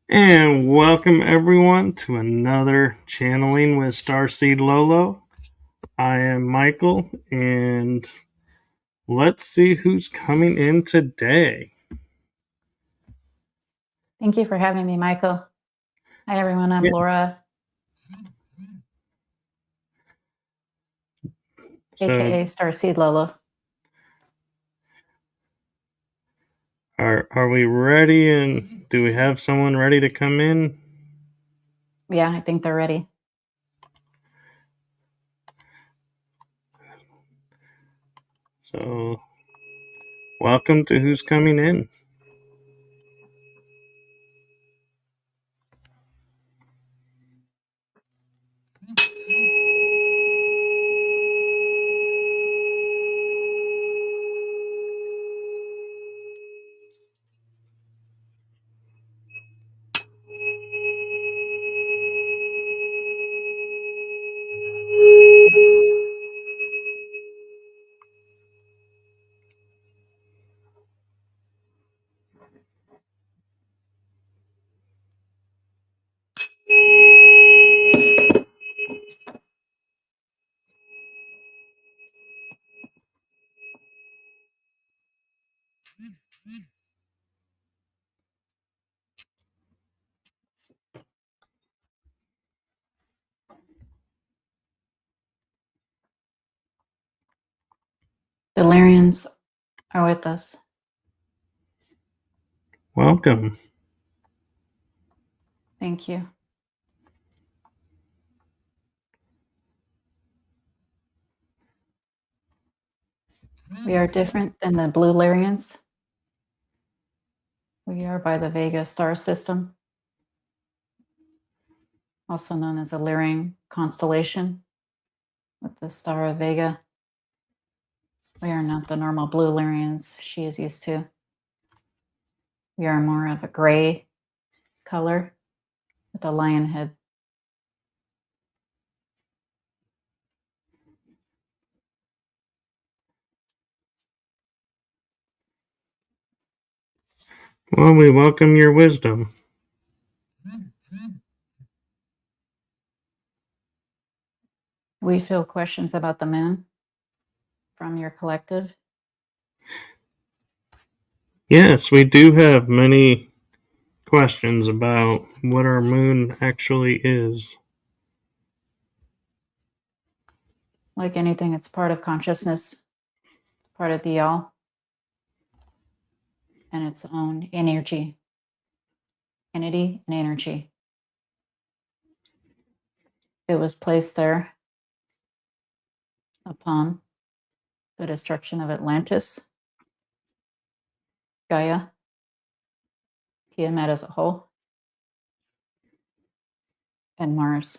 And welcome everyone to another channeling with Starseed Lø Lø. I am Michael, and let's see who's coming in today. Thank you for having me, Michael. Hi, everyone. I'm Laura, aka Starseed Lø Lø. Are we ready? And do we have someone ready to come in? Yeah, I think they're ready. So, welcome to who's coming in. The Lyrians are with us. Welcome. Thank you. We are different than the Blue Lyrians. We are by the Vega star system, also known as a Lyrian constellation with the star of Vega. We are not the normal Blue Lyrians she is used to. We are more of a gray color with a lion head. Well, we welcome your wisdom. We feel questions about the moon from your collective. Yes, we do have many questions about what our moon actually is. Like anything, it's part of consciousness, part of the all, and its own entity and energy. It was placed there upon the destruction of Atlantis, Gaia, Tiamat as a whole, and Mars.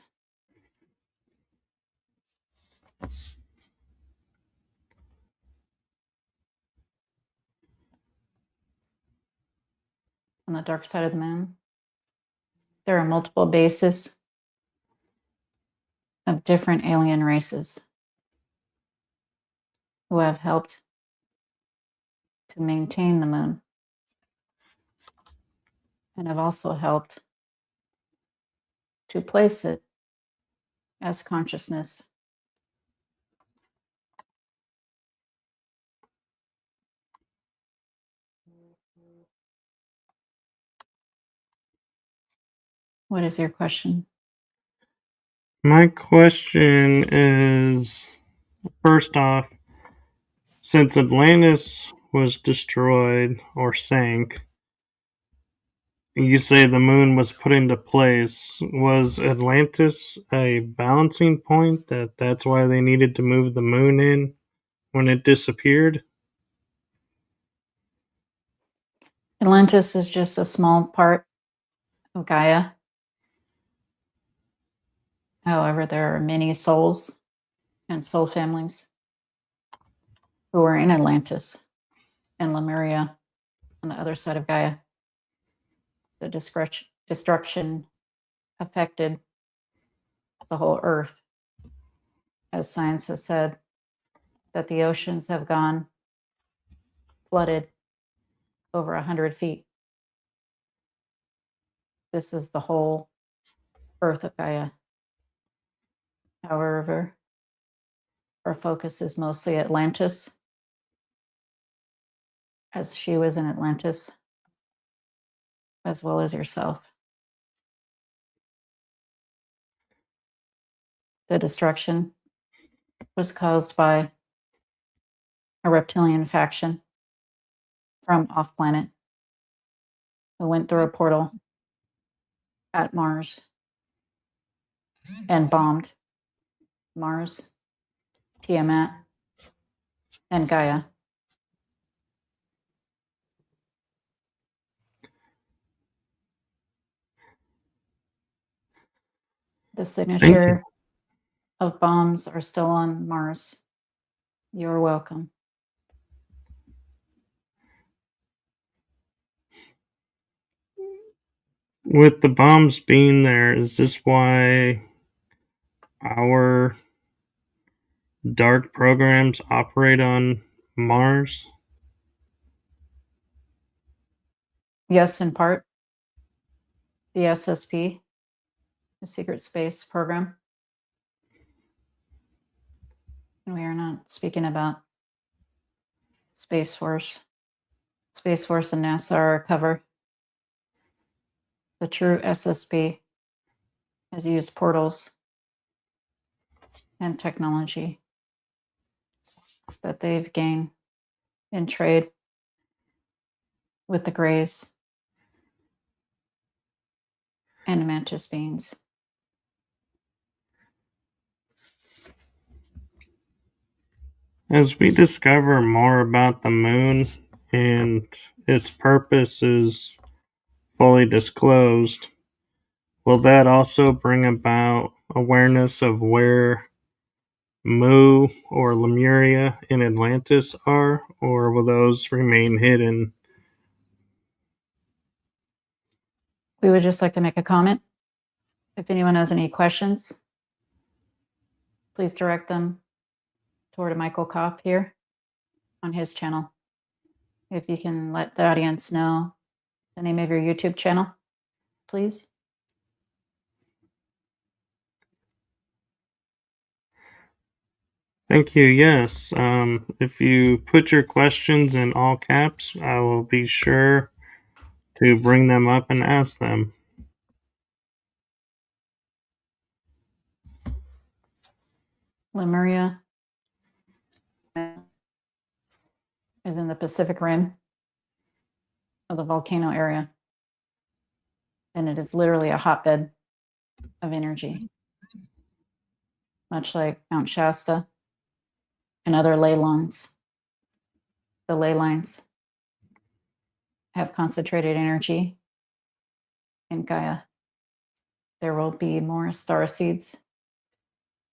On the dark side of the moon, there are multiple bases of different alien races who have helped to maintain the moon and have also helped to place it as consciousness. What is your question? My question is, first off, since Atlantis was destroyed or sank, you say the moon was put into place. Was Atlantis a balancing point that's why they needed to move the moon in when it disappeared? Atlantis is just a small part of Gaia. However, there are many souls and soul families who are in Atlantis and Lemuria on the other side of Gaia. The destruction affected the whole Earth. As science has said, that the oceans have gone flooded over 100 feet. this is the whole Earth of Gaia. However, our focus is mostly Atlantis, as she was in Atlantis, as well as yourself. The destruction was caused by a reptilian faction from off-planet who went through a portal at Mars and bombed Mars, Tiamat, and Gaia. The signature of bombs are still on Mars. You're welcome. With the bombs being there, is this why our dark programs operate on Mars? Yes, in part. The SSP, the Secret Space Program. And we are not speaking about Space Force. Space Force and NASA are covered. The true SSP has used portals and technology that they've gained in trade with the Greys and Mantis beings. As we discover more about the moon and its purpose is fully disclosed, will that also bring about awareness of where Mu or Lemuria and Atlantis are, or will those remain hidden? We would just like to make a comment. If anyone has any questions, please direct them toward Michael Kopf here on his channel. If you can let the audience know the name of your YouTube channel, please. Thank you. Yes. If you put your questions in all caps, I will be sure to bring them up and ask them. Lemuria is in the Pacific Rim of the volcano area, and it is literally a hotbed of energy, much like Mount Shasta and other ley lines. The ley lines have concentrated energy in Gaia. There will be more starseeds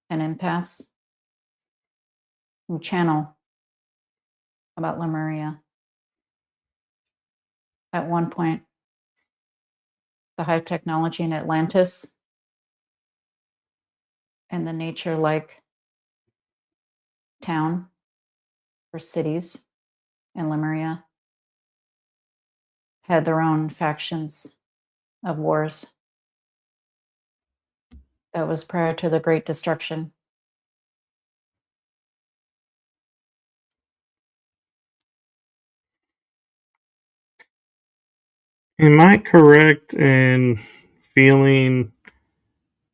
and empaths who channel about Lemuria. At one point, the high technology in Atlantis and the nature-like town or cities in Lemuria had their own factions of wars. That was prior to the Great Destruction. Am I correct in feeling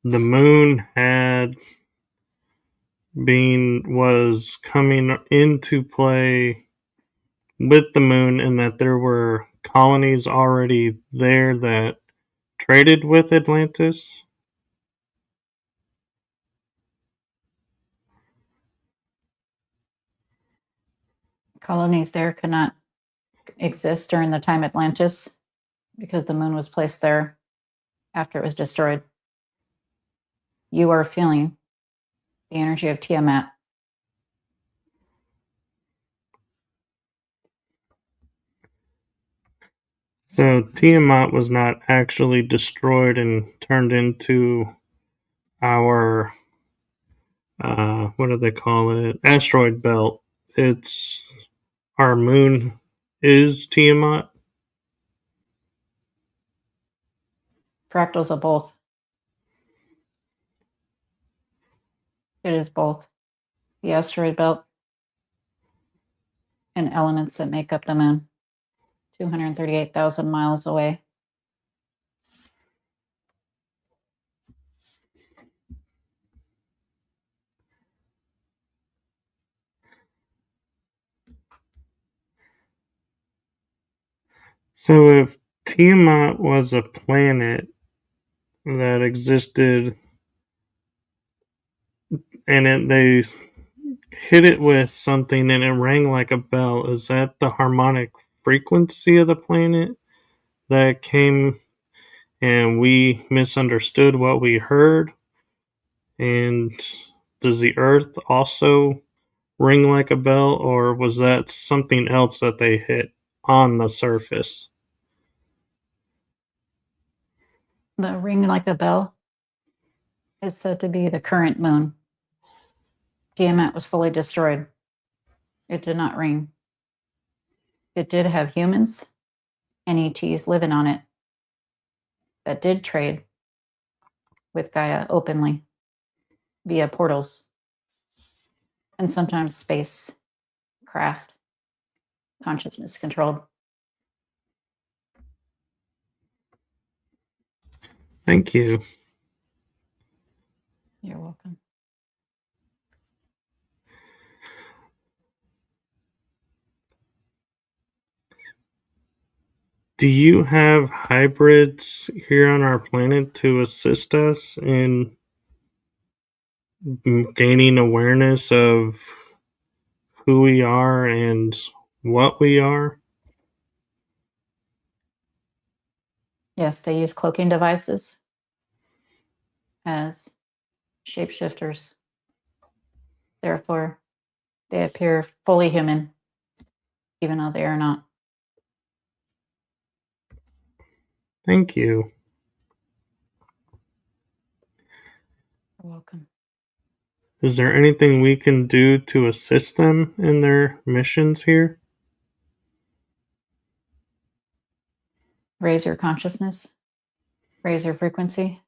the moon was coming into play with the moon, and that there were colonies already there that traded with Atlantis? Colonies there could not exist during the time Atlantis because the moon was placed there after it was destroyed. You are feeling the energy of Tiamat. So Tiamat was not actually destroyed and turned into our, what do they call it? Asteroid belt. It's our moon is Tiamat. Fractals of both. It is both the asteroid belt and elements that make up the moon, 238,000 miles away. So if Tiamat was a planet that existed and they hit it with something and it rang like a bell, is that the harmonic frequency of the planet that came and we misunderstood what we heard? And does the Earth also ring like a bell, or was that something else that they hit on the surface? The ring like a bell is said to be the current moon. Tiamat was fully destroyed. It did not ring. It did have humans and ETs living on it that did trade with Gaia openly via portals and sometimes space craft, consciousness controlled. Thank you. You're welcome. Do you have hybrids here on our planet to assist us in gaining awareness of who we are and what we are? Yes, they use cloaking devices as shapeshifters. Therefore, they appear fully human, even though they are not. Thank you. You're welcome. Is there anything we can do to assist them in their missions here? Raise your consciousness, raise your frequency.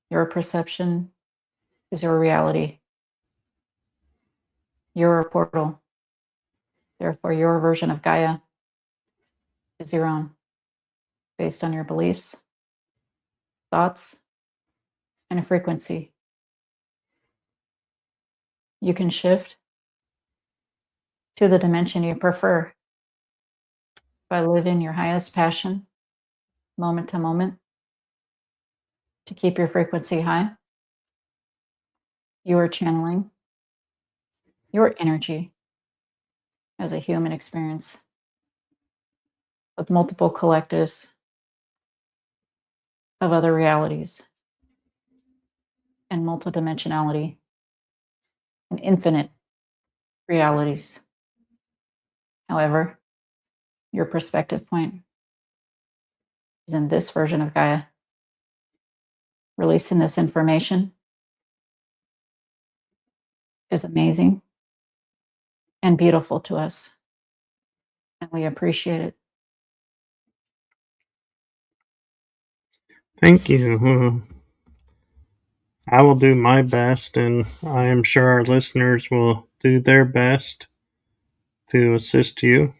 Your perception is your reality. You're a portal. Therefore, your version of Gaia is your own, based on your beliefs, thoughts, and a frequency. You can shift to the dimension you prefer by living your highest passion, moment to moment, to keep your frequency high. You are channeling your energy as a human experience with multiple collectives of other realities and multidimensionality and infinite realities. However, your perspective point is in this version of Gaia. Releasing this information is amazing and beautiful to us, and we appreciate it. Thank you. I will do my best, and I am sure our listeners will do their best to assist you.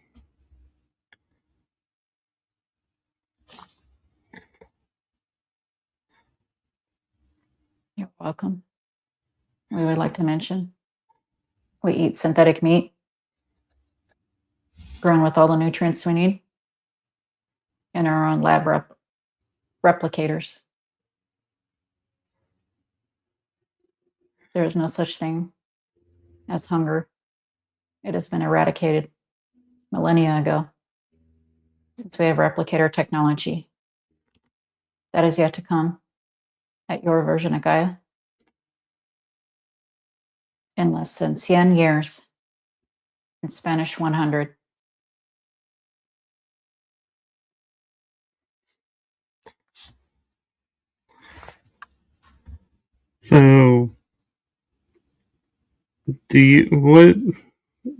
You're welcome. We would like to mention we eat synthetic meat grown with all the nutrients we need and our own lab replicators. There is no such thing as hunger. It has been eradicated millennia ago since we have replicator technology. That is yet to come at your version of Gaia in less than 100 years, in Spanish 100. So,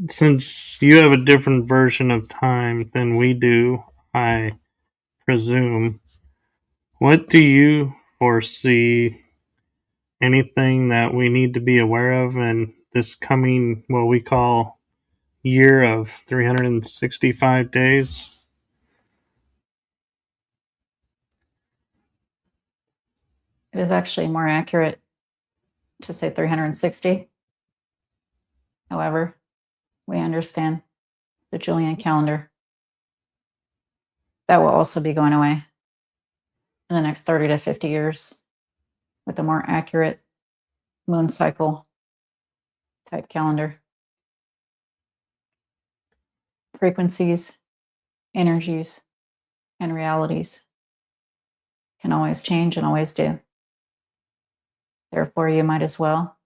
since you have a different version of time than we do, I presume, What do you foresee? Anything that we need to be aware of in this coming, what we call year of 365 days? It is actually more accurate to say 360. However, we understand the Julian calendar. That will also be going away in the next 30 to 50 years with a more accurate moon cycle type calendar. Frequencies, energies, and realities can always change and always do. Therefore, you might as well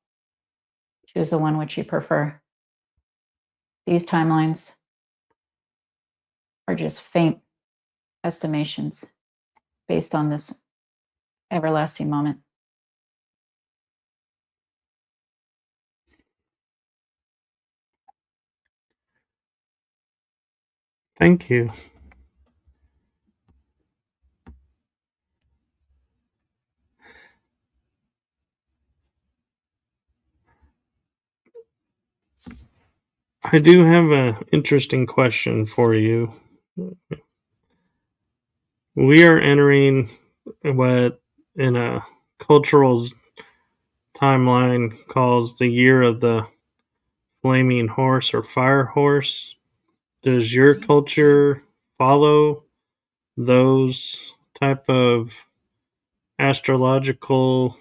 choose the one which you prefer. These timelines are just faint estimations based on this everlasting moment. Thank you. I do have an interesting question for you. We are entering what in a cultural timeline calls the year of the flaming horse or fire horse. Does your culture follow those type of astrological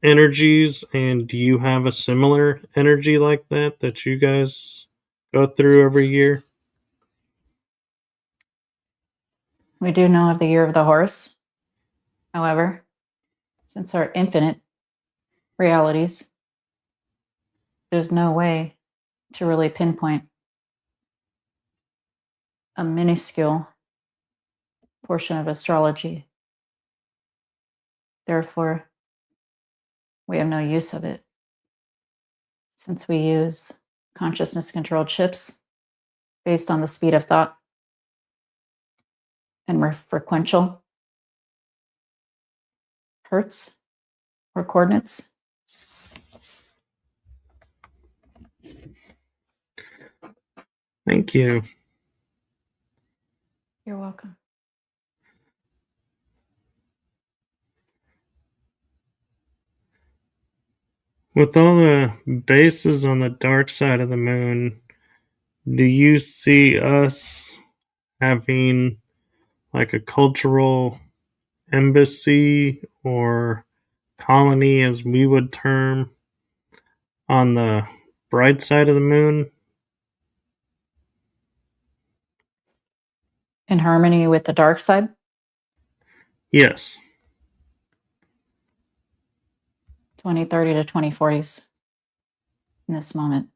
energies, and do you have a similar energy like that you guys go through every year? We do know of the year of the horse. However, since our infinite realities, there's no way to really pinpoint a minuscule portion of astrology. Therefore, we have no use of it, since we use consciousness-controlled chips based on the speed of thought and frequential hertz or coordinates. Thank you. You're welcome. With all the bases on the dark side of the moon, do you see us having like a cultural embassy or colony, as we would term, on the bright side of the moon? In harmony with the dark side? Yes. 2030 to 2040s in this moment,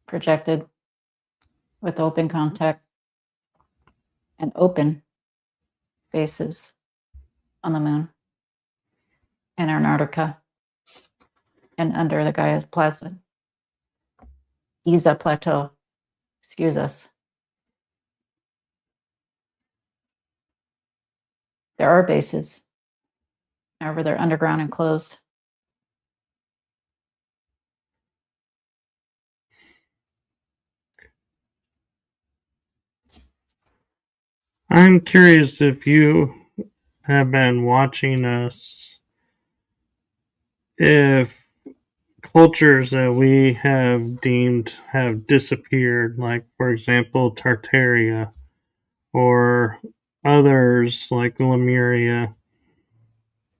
projected with open contact and open bases on the moon and Antarctica and under the Gaia Plaza. Giza Plateau, excuse us. There are bases, however, they're underground and closed. I'm curious if you have been watching us, if cultures that we have deemed have disappeared, like, for example, Tartaria, or others like Lemuria,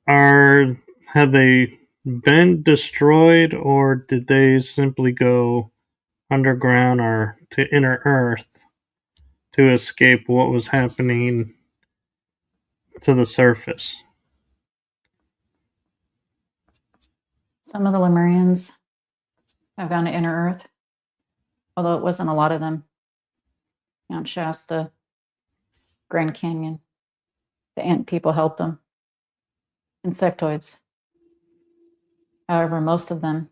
have they been destroyed, or did they simply go underground or to inner Earth to escape what was happening to the surface? Some of the Lemurians have gone to inner Earth, although it wasn't a lot of them. Mount Shasta, Grand Canyon, the ant people helped them. Insectoids. However, most of them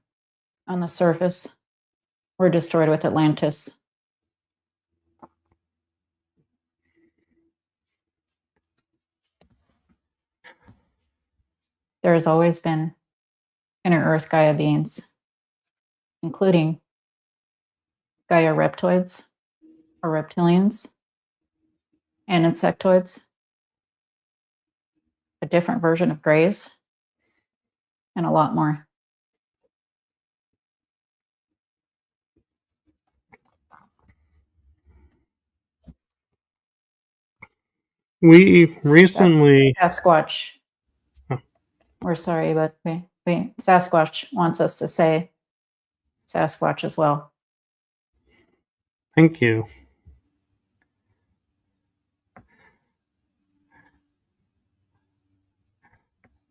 on the surface were destroyed with Atlantis. there has always been inner Earth Gaia beings, including Gaia reptoids or reptilians and insectoids, a different version of grays, and a lot more. We recently... Sasquatch. Oh. We're sorry, but Sasquatch wants us to say Sasquatch as well. Thank you.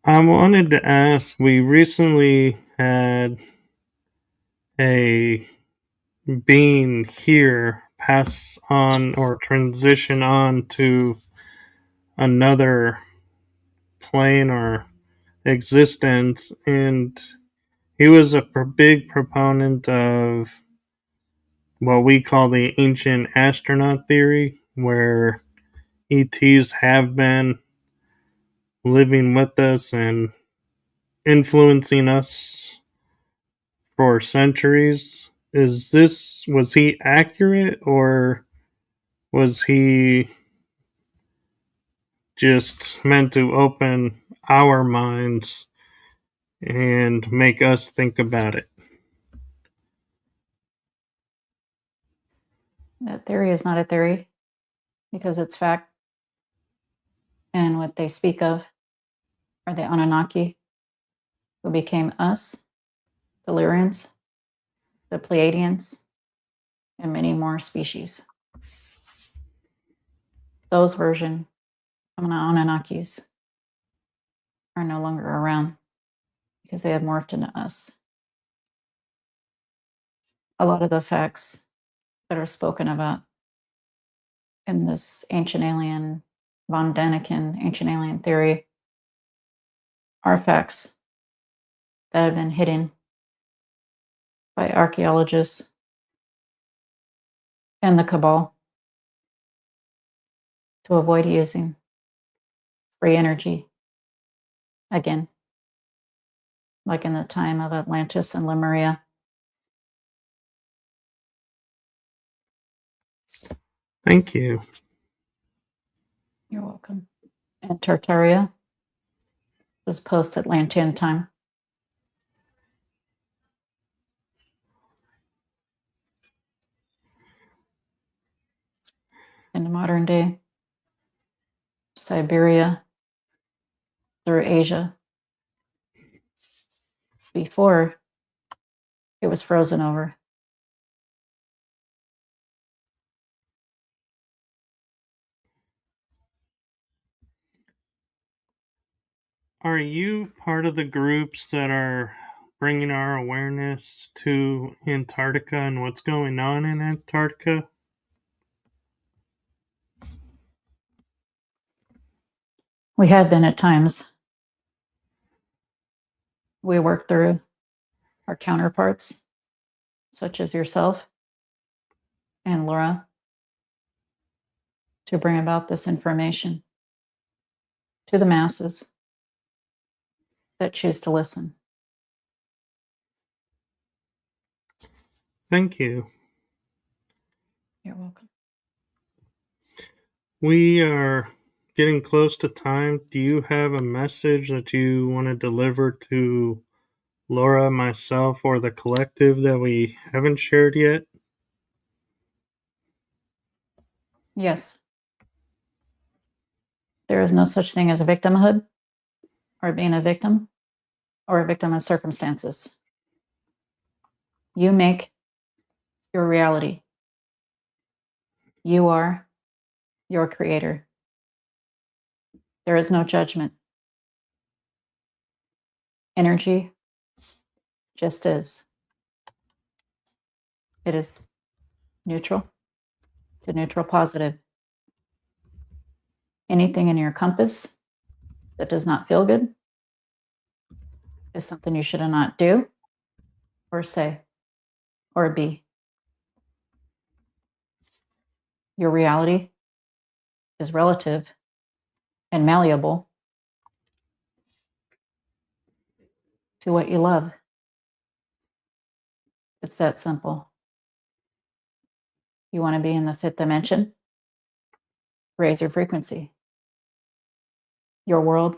I wanted to ask, we recently had a being here pass on or transition on to another plane or existence, and he was a big proponent of what we call the ancient astronaut theory, where ETs have been living with us and influencing us for centuries. Was he accurate, or was he just meant to open our minds and make us think about it? That theory is not a theory because it's fact. And what they speak of are the Anunnaki, who became us, the Lyrians, the Pleiadians, and many more species. Those version of Anunnakis are no longer around because they have morphed into us. A lot of the facts that are spoken about in this ancient alien, von Däniken ancient alien theory are facts that have been hidden by archaeologists and the cabal to avoid using free energy again, like in the time of Atlantis and Lemuria. Thank you. You're welcome. And Tartaria was post-Atlantean time. In the modern day, Siberia through Asia, before it was frozen over. Are you part of the groups that are bringing our awareness to Antarctica and what's going on in Antarctica? We have been at times. We work through our counterparts, such as yourself and Laura, to bring about this information to the masses that choose to listen. Thank you. You're welcome. We are getting close to time. Do you have a message that you want to deliver to Laura, myself, or the collective that we haven't shared yet? Yes. There is no such thing as a victimhood or being a victim or a victim of circumstances. You make your reality. You are your creator. There is no judgment. Energy just is. It is neutral to neutral positive. Anything in your compass that does not feel good is something you should not do or say or be. Your reality is relative and malleable to what you love. It's that simple. You want to be in the fifth dimension? Raise your frequency. Your world,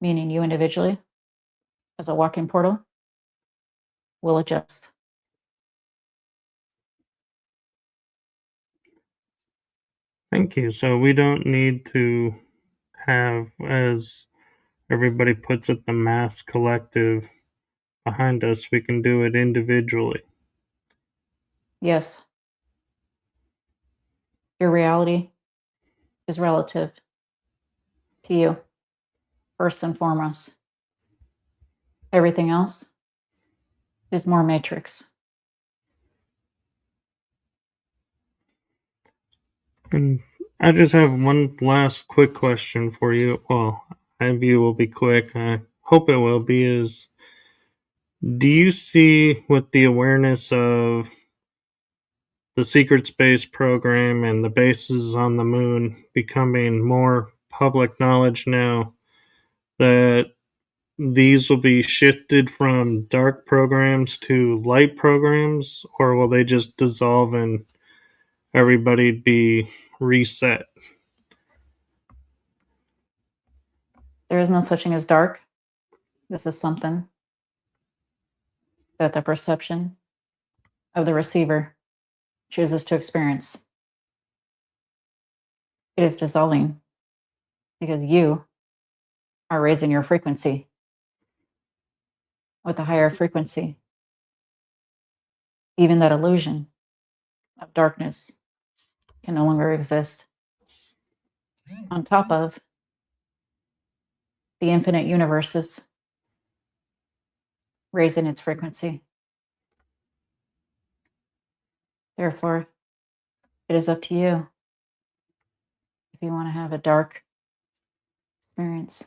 meaning you individually, as a walk-in portal, will adjust. Thank you. So we don't need to have, as everybody puts it, the mass collective behind us. We can do it individually. Yes. Your reality is relative to you, first and foremost. Everything else is more matrix. And I just have one last quick question for you. Well, I view will be quick. I hope it will be. Is, do you see, with the awareness of the secret space program and the bases on the moon becoming more public knowledge now, that these will be shifted from dark programs to light programs, or will they just dissolve and everybody be reset? There is no such thing as dark. This is something that the perception of the receiver chooses to experience. It is dissolving because you are raising your frequency with a higher frequency. Even that illusion of darkness can no longer exist. On top of the infinite universes raising its frequency. Therefore, it is up to you if you want to have a dark experience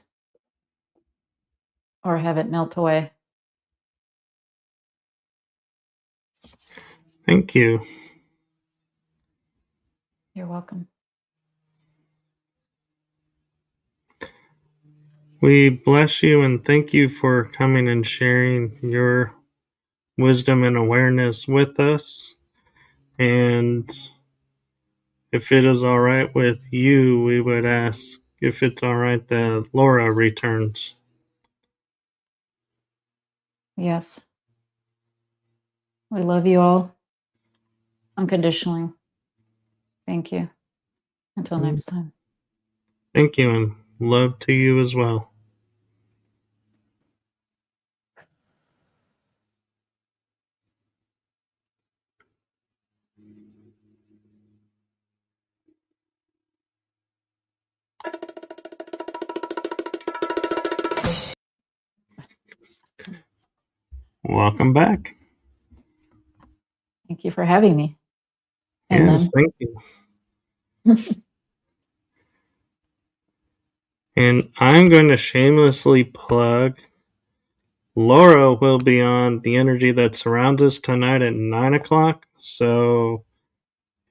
or have it melt away. Thank you. You're welcome. We bless you and thank you for coming and sharing your wisdom and awareness with us. And if it is all right with you, we would ask if it's all right that Laura returns. Yes. We love you all unconditionally. Thank you. Until next time. Thank you, and love to you as well. Welcome back. Thank you for having me. And yes, thank you. And I'm going to shamelessly plug, Laura will be on The Energy That Surrounds Us tonight at 9 o'clock. So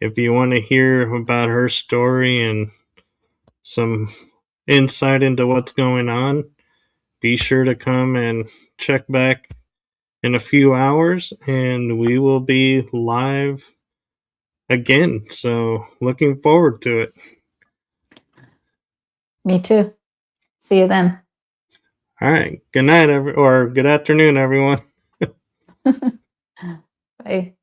if you want to hear about her story and some insight into what's going on, be sure to come and check back in a few hours and we will be live again. So looking forward to it. Me too. See you then. All right. Good night, or good afternoon, everyone. Bye.